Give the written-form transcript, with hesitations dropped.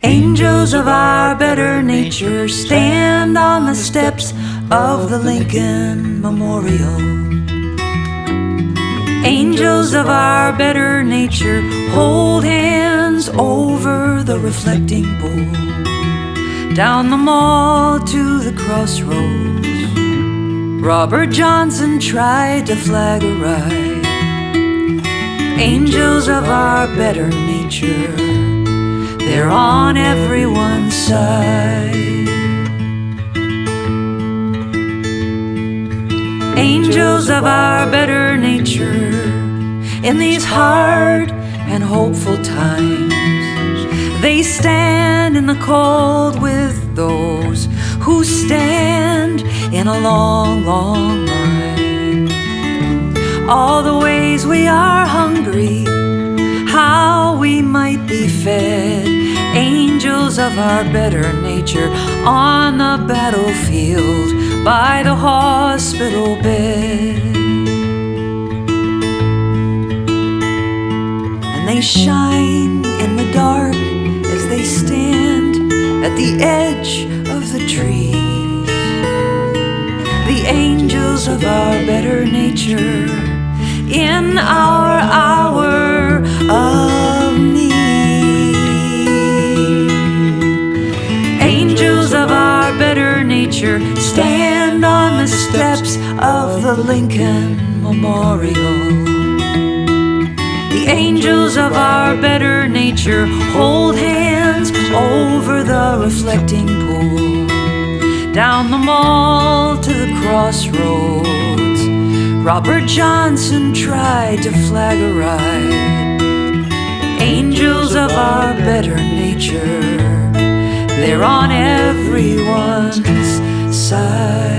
Angels of our better nature stand on the steps of the Lincoln Memorial. Angels of our better nature hold hands over the reflecting pool. Down the mall to the crossroads, Robert Johnson tried to flag a ride. Angels of our better nature, they're on everyone's side. Angels of our better nature, in these hard and hopeful times, they stand in the cold with those who stand in a long, long line. All the ways we are hungry, how we might be fed. Angels of our better nature on the battlefield, by the hospital bed. And they shine in the dark as they stand at the edge of the trees. The angels of our better nature in our hour of need. Angels of our better nature stand on the steps of the Lincoln Memorial. The angels of our better nature hold hands over the reflecting pool. Down the mall to the crossroads, Robert Johnson tried to flag a ride. Angels of our better nature, they're on everyone's side.